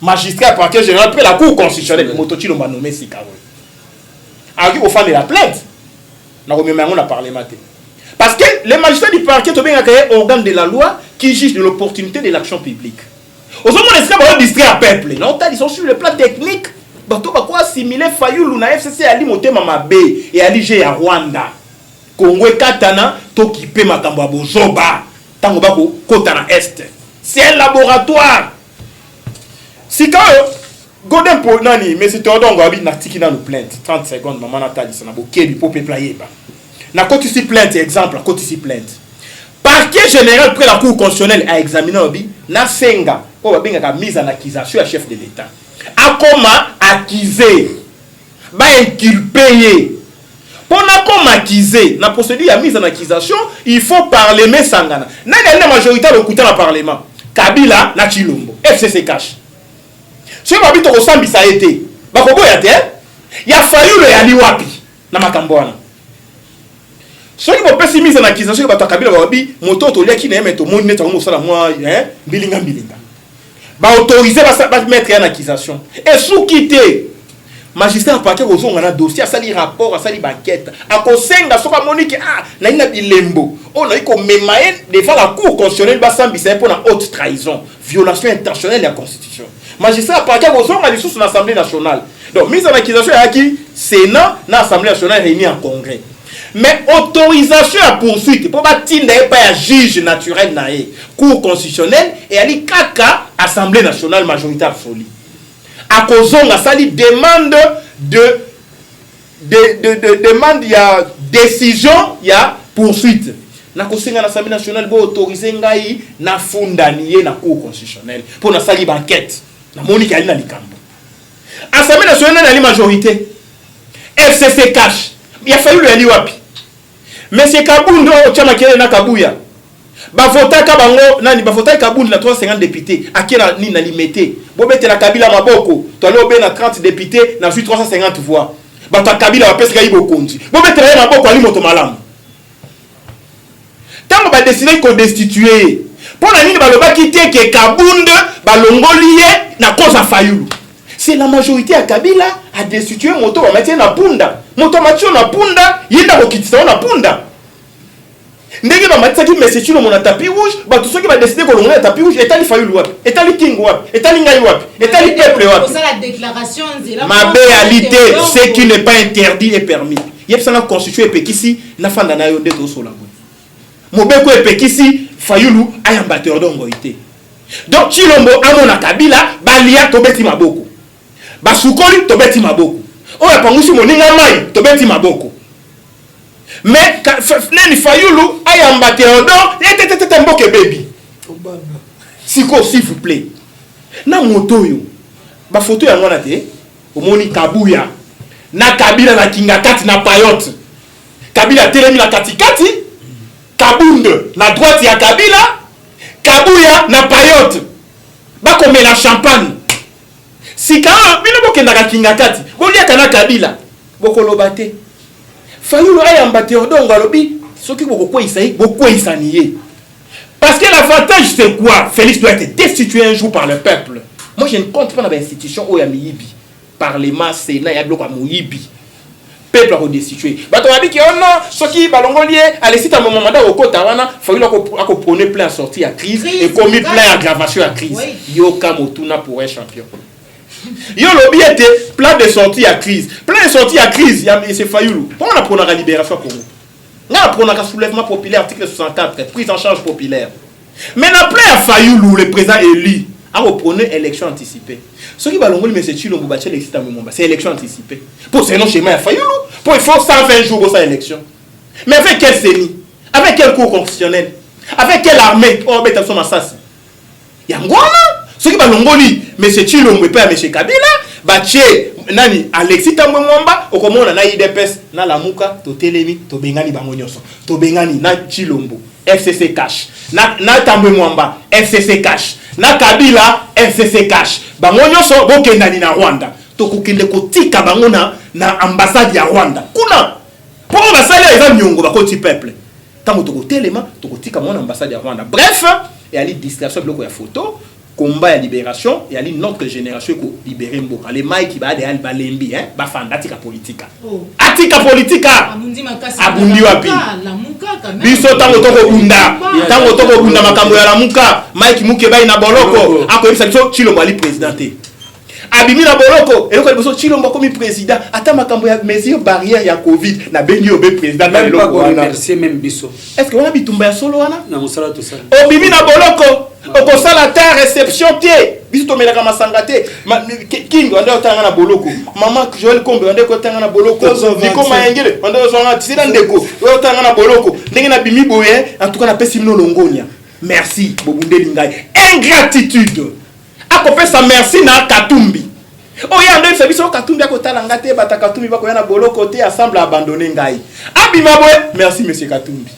S4: magistrat parquet général après la cour constitutionnelle moto Tshilombo nommé si kawe alors qu'il faut faire de la plainte na ko même on a parlé maté parce que les magistrats du parquet to bien créé organe de la loi qui juge de l'opportunité de l'action publique aux hommes est-ce que distraire peuple non ils sont sur le plan technique bato ba ko assimiler Fayulu na FCC ali motema mabe et ali je ya Rwanda Congo katana to kipe makambo bozoba tango bako kota na est c'est un laboratoire si quand Godem pour nani mais c'est Théodore Ngoabi na tiki na nous plainte 30 secondes maman Nathalie ça na bokebi pour player ba na côté si plainte exemple na côté si plainte parquet général près la cour constitutionnelle a examiné obi na senga o ba benga mise en accusation à chef de l'état a comment accuser ba inculper pour na comme accuser na procédure ya mise en accusation il faut parlement sangana nani la majorité le couter na parlement Kabila na Tshilombo FCC cash ce qui habite au sambi ça a été ba ko boya te ya Fayulu ya liwapi na makambo wana ce qui peut mise en accusation ba Kabila ba bi moto to liaki na yemeto moni neta ko sala moi bilinga ba autoriser ba mettre en accusation et sous quitter magistrat parquet ozonga na dossier asali rapport asali banquette akosenga soka monique na ina bilembo on a ko memaye devant la cour constitutionnelle ba sambisa pour la haute trahison violation intentionnelle de la constitution magistrat parquet ozonga lisusu na assemblée nationale donc mise en accusation ya ki sénat na assemblée nationale réunie en congrès mais autorisation à poursuite pour batinda pas ya juge naturel na cour constitutionnelle et ali kaka assemblée nationale majorité absolue à kozonga sali demande demande ya décision ya poursuite na kosenga na assemblée nationale bo autoriser ngai na fundanier na cour constitutionnelle pour na sali banquette na Monique ali na likambo assemblée nationale na li majorité FCC cash il a fallu le ali wapi monsieur Kabundo chama kile na Kabuya ba vota ka bango nani ba vota Kabundo na 350 députés akena ni na limité bobete la Kabila maboko to aller obé na 30 députés na 350 voix ba ta Kabila ba pesa ibo konzi bobete la maboko ali moto malamu tango ba décider ko destituer pour la nini ba loba quitter que Kabundo ba longolie na cause à Fayulu c'est la majorité à Kabila a destitué moto ba mettre na punda moto matio na punda yinda ko kitisa na punda ndenge ba matisa ki monsieur Tshilombo na tapis rouge ba tout ceux qui va décider ko longolia tapis rouge etali Fayulu wapi etali King wapi etali ngai wapi etali peuple wapi
S2: ça la déclaration de
S4: ma réalité ce qui n'est pas interdit est permis yebsa na constituer pekisi na fanda na yo ndeto sola mobeko epekisi Fayulu ayamba Théodore Ngoité donc Tshilombo amona Kabila balia tobeti maboko basukoli tobeti maboko oya pangusi moninga mai tobeti maboko mais nani Fayulu ayamba Théodore tete mboke baby siko s'il vous plaît na moto yo ba photo ya ngwana te omoni Kabuya na Kabila na kinga kati na payote Kabila telemi na katikati Kabunde na droite ya Kabila Kabuya na payote bako mela champagne sika bino bokenda kinga kati bolia kana Kabila bokoloba te Fayulu ayamba Théodore Ngalobi soki bokokwisa nié parce que l'avantage c'est quoi Félix doit être destitué un jour par le peuple moi je ne compte pas dans l'institution où il y a miyibi parlement sénat ya bloko moyibi peuple a destitué bato babi ki ono soki balongolié alesita mon mandat au kota wana Fayulu ako prôner plein sortie à crise et commis plein aggravation à crise yoka motuna pour un champion yo lobby était plein de sorties à crise plein de sorties à crise c'est Fayulu pour on a pour la libération pour nous nga prendre un soulèvement populaire article 64 prise en charge populaire mais na plein à Fayoulou le président élu a reprendre élection anticipée ce qui va l'ongoli mais c'est Chilombo Bache l'excitant Mumba c'est élection anticipée pour c'est non schéma à Fayoulou pour il faut 120 jours pour sa élection mais avec quel CENI avec quel cours constitutionnel avec quelle armée oh bête son assassin yangwana ce qui va l'ongoli mais c'est Chilombo et pas monsieur Kabila Bache nani Alexis Tambwe Mwamba okomona na IDPS na Lamuka to telemi to bengani bango nyonso to bengani na Chilombo FCC cash na Tambwe Mwamba FCC cash na Kabila FCC cash bango nyonso bokendani na Rwanda to kokende kotika bango na ambassade ya Rwanda kuna pour basali eza nyongo bakoti peuple tango to kotelema to kotika mon ambassade ya Rwanda bref et ali distraction bloko ya photo combat et libération et ali notre génération ko libérer mboka les Mike ba de balembi hein ba fandatika politika atika politika abundi wapi biso tango toko bunda makambo ya lamuka Mike muke ba ina boloko akoyebisa biso Chilombo ali présidenté abimi na boloko et ko biso Chilombo comme président ata makambo ya mesure barrière ya covid na bengi obe président na
S1: loko wana merci même biso
S4: est-ce que wana bitumba ya solo wana
S1: na musala to sala
S4: obimi na boloko okosala ta réception tie biso tomelaka masanga te king ande otanga na boloko mama Joël Kombe ande otanga na boloko niko mayengele ande ozanga tisira ndeko otanga na boloko ndenge na bimi boye en tout cas na pesi mino longonya merci bobundeli ngai ingratitude akopesa merci na Katumbi oya ande biso Katumbi akotala ngate bata Katumbi bakoya na boloko te ensemble abandonner ngai abima boye merci monsieur Katumbi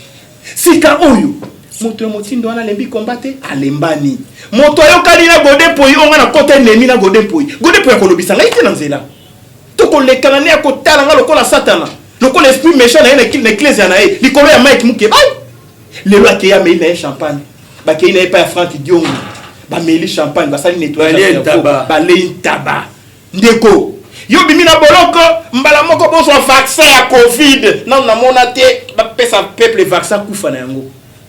S4: sika oyo moto motindo wana lembi combattre alembani moto ayokali na Godepoi onga na kote nemi na Godepoi akolobisa ngai te na nzela to ko lekana ne akotala nga lokola satana lokola esprit méchant na ecclesia na e likolo ya Mike muke bay lelo akeya mei na champagne bakei na pa Franck Diongo ba meli champagne basali nettoyer ba lei taba ndeko yo bimi na boloko mbala moko boso vaccin ya covid na mona te ba pesa peuple vaccin kufa na yango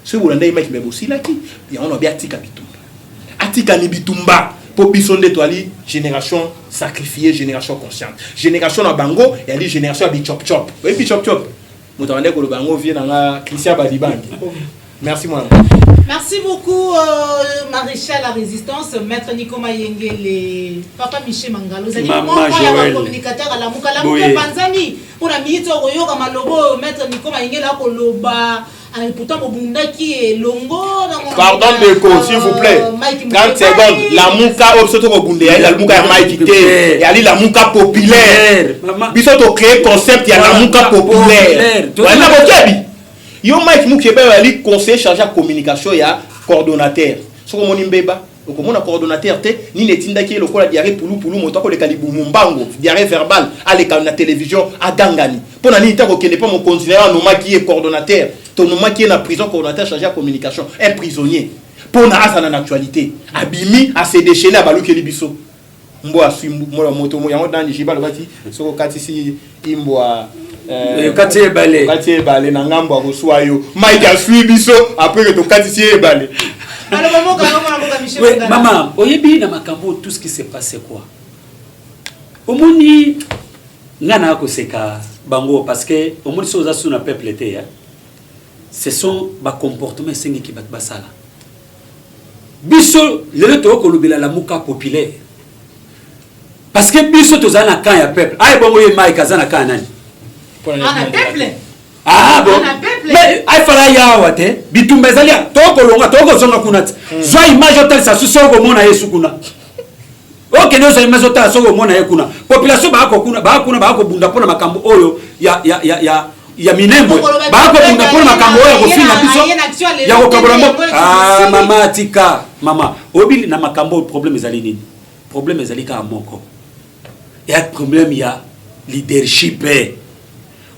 S4: ce Buranda Mike Mebosilaki ya on obia tika bitumba atika ni bitumba po biso nde toali génération sacrifiée génération consciente génération na bango ya li génération bi chop chop oui bi chop chop mutawande ko bango vie na Christian Badibangi merci mon ami.
S2: Merci beaucoup maréchal la résistance maître Nico Mayengele papa Michel Mangalo vous avez mon communicateur à la Mukala Panzani pour la minute oyoka malobo maître Nico Mayengele akoloba pourtant bobundaki et longo
S4: pardon de co s'il vous plaît 30 secondes la muka obsoto ko bunde ya la muka ya Mike te ya li la muka populaire biso to créer concept ya la muka populaire wana bokebi yo Mike Mukeba ali conseiller chargé à communication ya coordonnateur soko moni mbeba okomona coordonnateur te ni netindaki lokola diarrhée pulu moto ko le kalibu mumbango diarrhée verbale ale na télévision a gangani pona ni ta ko kende pas mon considérant no maki est coordonnateur ton nom qui est na prison coordonnateur chargé à communication un prisonnier pona asana na actualité abimi a se déchaîner baluki libiso mbo asimbu moto mo yango dans jiba lobati soko katisi imbo
S1: kati
S4: balé na ngambo akoswa yo Mike a suivi biso après que to katisi balé
S1: maman oyebi na makambo tout ce qui s'est passé quoi omoni ngana ko seka bango parce que omoni so za suna peuple te ce sont ba comportement sengi ki bat basala biso le to ko lobela la muka populaire parce que biso to za na kan ya peuple ay bongo ye Mike azana kan nani
S2: ana peuple
S1: ah bon mais ay fala ya wate bitumba zalia to ko longa to ko zonga kunati zwa image hotel sa suso ko mona yesu kuna ok no za image hotel so ko mona ye kuna population ba ko bunda pona makambo oyo ya minembo ba ko bunda pona makambo oyo ko fina biso ya ko kabolambo ah mama tika mama obili na makambo problème ezali nini problème ezali ka moko ya problème ya leadership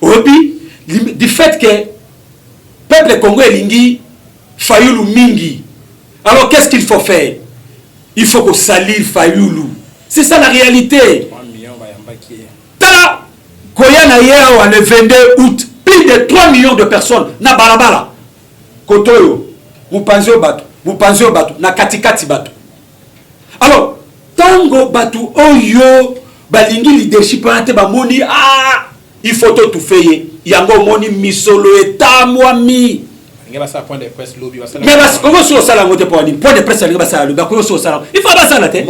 S1: obi du fait que peuple congolais lingi Fayoulou mingi alors qu'est-ce qu'il faut faire il faut que salir Fayoulou c'est ça la réalité tala koyana yao le 22 août plus de 3 millions de personnes na balabala kotoyo mupanzio batu na katikati batu alors tango batu oyo balingi leadership ante bamoni il faut tout faire yango moni misolo etamwami
S5: ngeba sa point de presse lobby basala
S1: mais bas comment so sala ngote point de presse ngeba sala lobby ko so sala il faut basala te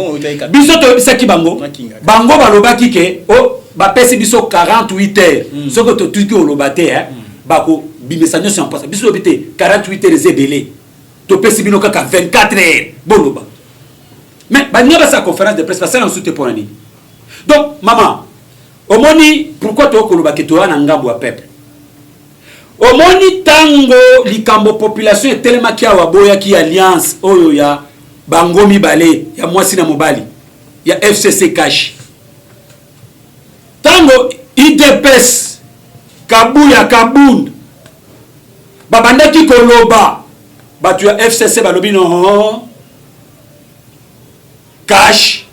S1: biso to bisaki bango balobaki ke o ba pesi biso 48 heures soko to tuki olobate bako bimesa nyo en passe biso bité 48 heures zebele to pesi bino kaka 24 heures boloba mais ba nyaba sa conférence de presse basala nsuté point ni donc maman omoni pourquoi to koloba ke to ana ngambo ya peuple omoni tango likambo population etelema ki awa boya ki alliance oyo ya bangomi bale ya mwasi na mobali ya FCC cash tango IDPS kabuya kabund babandaki koloba batu ya FCC balobi no cash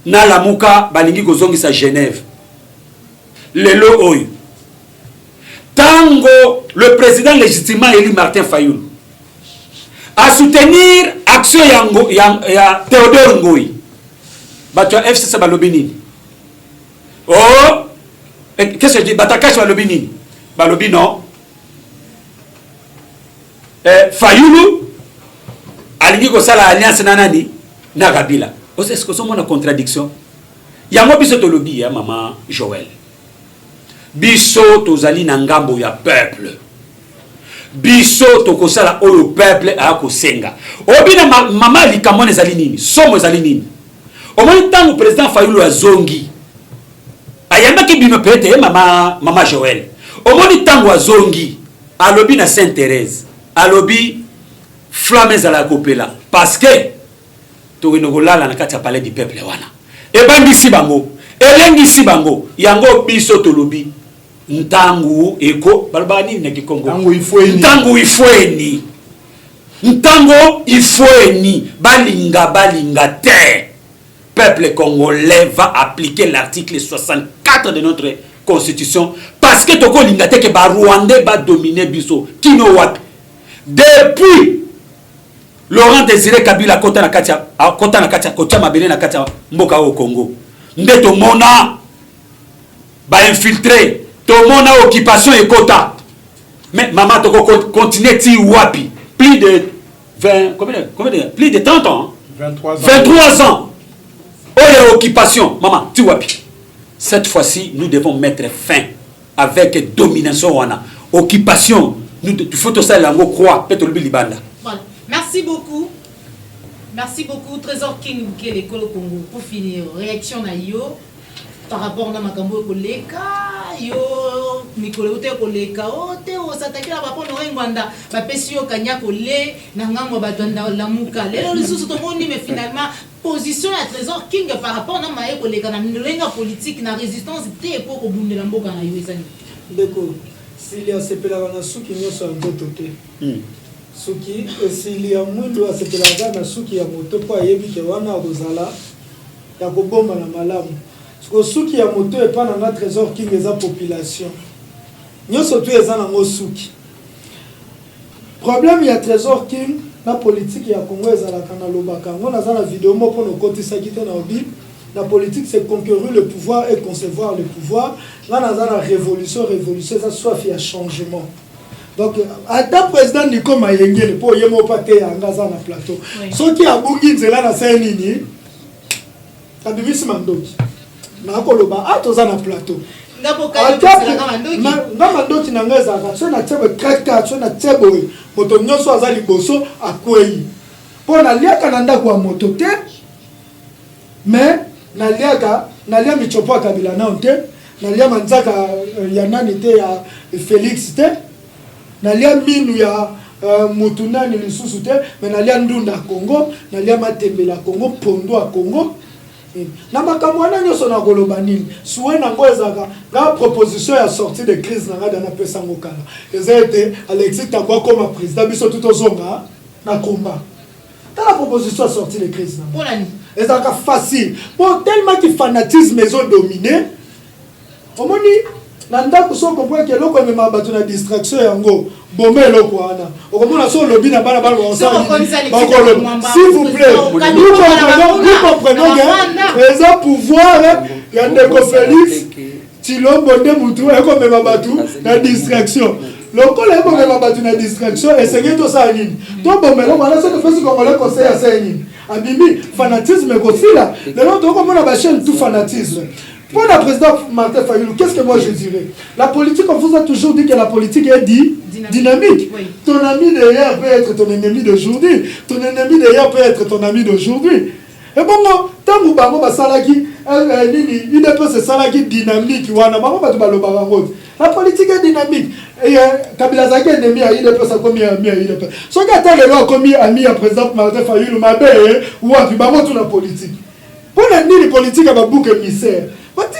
S1: na lamuka balingi kozongisa Genève lelo oyo tango le président légitimement élu Martin Fayoul a soutenir action ya Théodore Ngoyi batu ya FCC balobi nini oh qu'est-ce que je dis batakash balobi nini balobi non Fayoul alingi kosala alliance na nani na Kabila est-ce que sommes en contradiction yango biso to lobi ya maman Joël biso tozali na ngambo ya peuple biso tokosala oyo peuple akosenga obina mama likamone ezali nini somo ezali nini omoni tango président Fayoul azongi ayambaki bino pete mama Joël omoni tango azongi alobi na Sainte Thérèse alobi flamme ezala kopela parce que tokinogolala na kati ya palais du peuple wana ebangisi bango elengisi bango yango biso tolobi ntangu eko balobaka nini na Kikongo ntango ifweni balinga te peuple congolais va appliquer l'article 64 de notre constitution parce que toko linga te ke ba Rwandais ba dominer biso kino wapi depuis Laurent Désiré Kabila kota na katia kota mabele na katia mboka au Congo nde to mona ba infiltrer to mona occupation et quota mais maman to continuer ti wapi plus de 20 combien plus de 30 ans 23 ans oh occupation maman ti wapi cette fois-ci nous devons mettre fin avec domination wana occupation nous faut to ça lango croix peut-être le libanda.
S2: Voilà. Merci beaucoup. Merci beaucoup Trésor King qui est l'école au Congo. Pour finir, réaction na yo par rapport à makambo koleka yo mikolo te koleka o te o satakila ba pono ngwanda ba pesi yo kanya kole na ngambo ba tonda lamuka lelo lisusu to moni mais finalement position ya Trésor King par rapport na maye koleka na ndenga politique na résistance te pour ko bundela mboka na yo ezani
S3: ndeko s'il y a sepela na suki nyoso ndoto te suki s'il y a mundu asepela na suki ya moto po ayebi ke wana kozala ya kobomba na malamu suki ya moto et pas dans notre Trésor King eza population nyoso tu eza na suki problème ya Trésor King na politique ya Congo ezala kana lobaka ngo na za na vidéo mo pour no kotisa kite na obi la politique c'est conquérir le pouvoir et concevoir le pouvoir là na za na révolution ça soit fait un changement donc à ta président Nico Mayengele po yemo pate ya ngaza na plateau soki abungi nzela na sa nini abimisi mandoki na koloba atoza na plateau nga mandoki na nga ezalaka so na tebe kaka so na tebe moto nyonso aza liboso akwei mpo naliaka na ndako ya moto te mais nalia michopo ya Kabila nao te nalia manzaka ya nani te ya Félix te nalia minu ya mutu nani lisusu te mais nalia ndunda ya Congo nalia matembela ya Congo pondo ya Congo na makambo wana nyonso na koloba nini suwe na ngo ezaka na proposition ya sortie de crise na ngada na pesa ngo kala ezete Alexis Tambwa comme président biso tout ozonga na combat la proposition à sortir de crise na
S2: polani
S3: ezaka facile bon tellement que fanatisme ezo dominer omoni na ndako so comprendre que loko mema bato na distraction yango bombe loko wana okomona so lobi na bana s'il vous plaît nous comprenons que eza pouvoir ya ndeko Félix Chilombo nde mutu ekomema batu na distraction. Lokola ekomema batu na distraction esenge to sa nini. To bomelo wana se fesi congolais conseil à ça nini. Abimi fanatisme kosila. Lelo to komona ba chaîne tout fanatisme. Pour le président Martin Fayulu, qu'est-ce que moi je dirais? La politique, on vous a toujours dit que la politique est dynamique. Oui. Ton ami d'hier peut être ton ennemi d'aujourd'hui. Ton ennemi d'hier peut être ton ami d'aujourd'hui. Et bon, tant que vous avez salaki, il est peu ce salaki dynamique. La politique est dynamique. Et Kabila Zaki est ennemi à il est peu ça comme ami à il est peu. Ce qui a été le comme ami à président Martin Fayulu, ma belle, ou à tout la politique. Pour la politique, à ma boucle émissaire.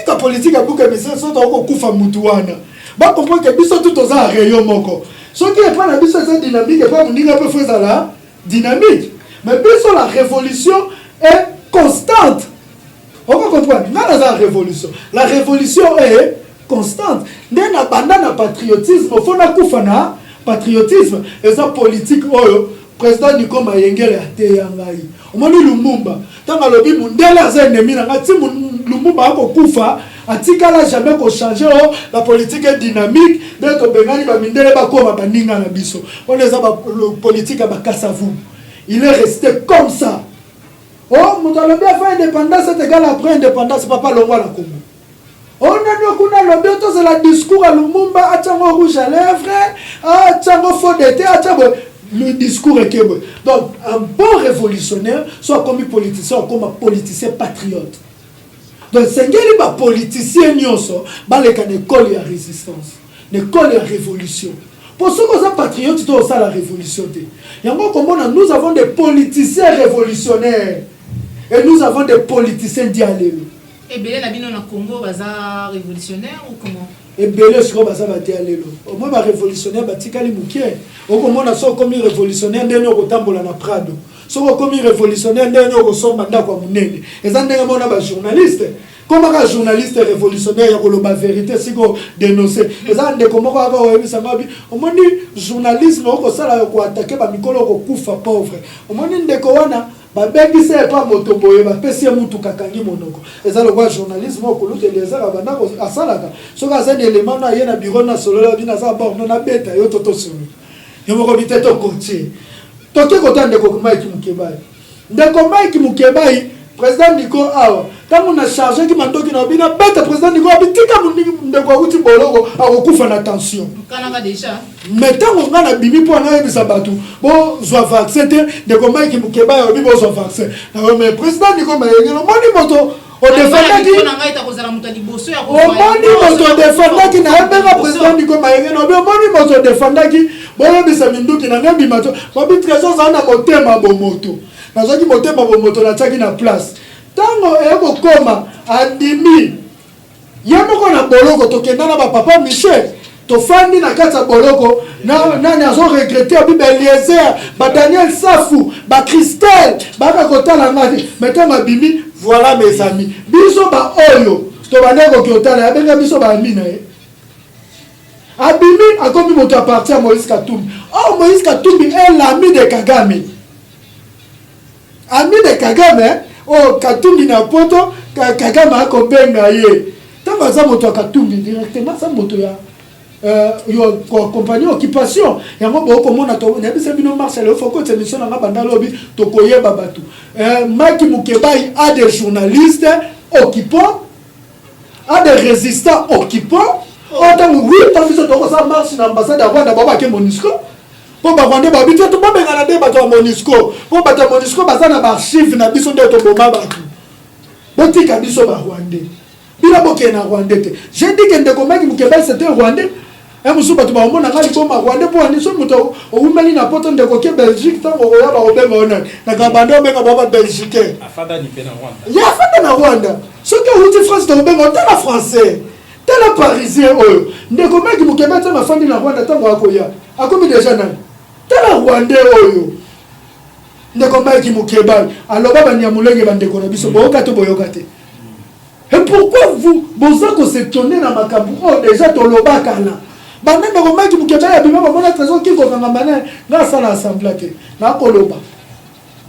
S3: La politique a beaucoup de messages sont encore kufa mutuana. Ba comprendre que biso tout aux rayon moko. Ce qui est pas la biso cette dynamique et pas on dit un peu faire la dynamique. Mais biso la révolution est constante. On va comprendre. Dans la révolution, la révolution est constante. N'est na bandana patriotisme, faut na kufa na patriotisme et ça politique oyo. Président Nico Mayengele a été yangai. On m'a dit Lumumba. Tant que le Mundela a ennemi, Lumumba a koufa. Atikala jamais qu'on change la politique est dynamique. D'être Bengani Bamindele Bakoma Baninga na biso. On les a politique à Bakasavou. Il est resté comme ça. Oh, nous avons bien fait indépendance, c'est égal après indépendance, papa Longwa la Congo. On a dit que c'est le discours à Lumumba, à Tchango rouge à lèvres, à Tchango faux d'été, à Tchango. Le discours est que donc un bon révolutionnaire soit comme un politicien ou comme un politicien patriote. Donc c'est un politicien nyonso ba le kan école ya résistance, l'école ya révolution. Pour ceux qui sont patriotes, c'est ça la révolution. Nous avons des politiciens révolutionnaires et nous avons des politiciens dialélo.
S2: Et bien la bino na Congo baza révolutionnaire ou comment?
S3: Et belé sur baza dialélo. Au moins ba révolutionnaire batikali mukie. Au comment so comme révolutionnaire ndeno kotambola na Prado. So comme révolutionnaire ndeno kosomba ndako munene. Eza ndenge mona ba journaliste. Comment un journaliste révolutionnaire a la vérité si vous dénoncez. Eza ndeko moko aka oyebisa ngabi. Au moins journalisme oko sala ko attaquer ba mikolo ko kufa pauvre. Au moins ndeko wana babengi se pa motoboye ba pesi mutu kakangi monoko. Eza le roi journalisme oko lutte les ara banda ko asalaka. So ka zani élément na yena bureau na solo bina za bord na beta yo toto solo. Yo moko biteto côté. Toke kota ndeko Mike Mukebai. Ndeko Mike Mukebai président Nico awa. Quand on a chargé qui m'a donné na beta président Nico abitika ndeko uti boloko akokufa na tension.
S2: Kananga déjà.
S3: Mais tant qu'on a bimi pour na yebisa batu. Bon, zo vaccin de comment qui Mukeba obi bo zo vaccin. Mais président Nico Mayengele moni moto o défendre qui
S2: na ngai ta kozala muta liboso ya ko.
S3: O moni moto défendre qui na benga président Nico Mayengele obi moni moto défendre qui bo yebisa minduki na ngambi mato. Obi trésor za na motema bo moto. Na zo ki motema bo moto na taki na place. Tango eko koma andimi. Yamoko na boloko tokenda na ba papa Michel. Tofandi na kata boloko nani azo regretter abi Eliezer ba Daniel Safou ba Christelle ba kotala ngati metama bimi voilà mes amis biso ba oyo to baneko kotala abenga biso ba amina abimi akomi moto à partir à Moïse Katumbi. Oh Moïse Katumbi est l'ami de Kagame. Ami de Kagame oh Katumbi na poto Kagame akobenga ye. Tamba za moto Katumbi directement sa moto ya yo compagnie occupation yango boko mona to na bisa bino Marcel Foko télévision na banda lobi to koyeba batu Maki Mukebai a des journalistes occupants a des résistants occupants autant oui tant biso to ça marche na ambassade avant d'abord ke MONUSCO po ba kwande ba bitu to bombe ngana de bato MONUSCO po bato MONUSCO bazana ba archive na biso nde to bomba batu botika biso ba Rwandais bila boke na Rwandais te j'ai dit que ndeko Maki Mukebai c'était Rwandais. Et nous sommes tous les gens qui sont Rwandais pour nous sommes au Mali na poto ndeko ke Belgique tant ko ya ba obenga ona na kabando benga baba Belgique
S5: afada ni pena Rwanda
S3: ya afada na Rwanda ce que vous dites France to benga ta la français ta la parisien oyo ndeko Maki Mukebai ta mafandi na Rwanda tant ko ya akomi déjà na ta la Rwandais oyo ndeko Maki Mukebai alors baba nyamulenge bandeko na biso boyoka to boyoka te. Et pourquoi vous êtes s'étonner dans ma cabou oh déjà to lobaka là bande ndeko Maki Mukebai ya bima ba trésor ki kokanga mana na sala assemblée ke na koloba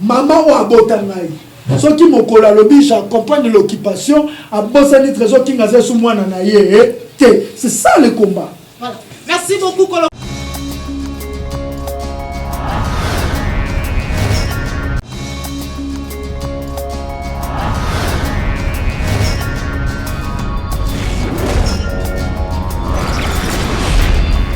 S3: mama o abota ngai ceux qui mokolo alobi j'accompagne l'occupation à bosani trésor king azesu mwana na ye. C'est ça le combat.
S2: Voilà. Merci beaucoup Kolo.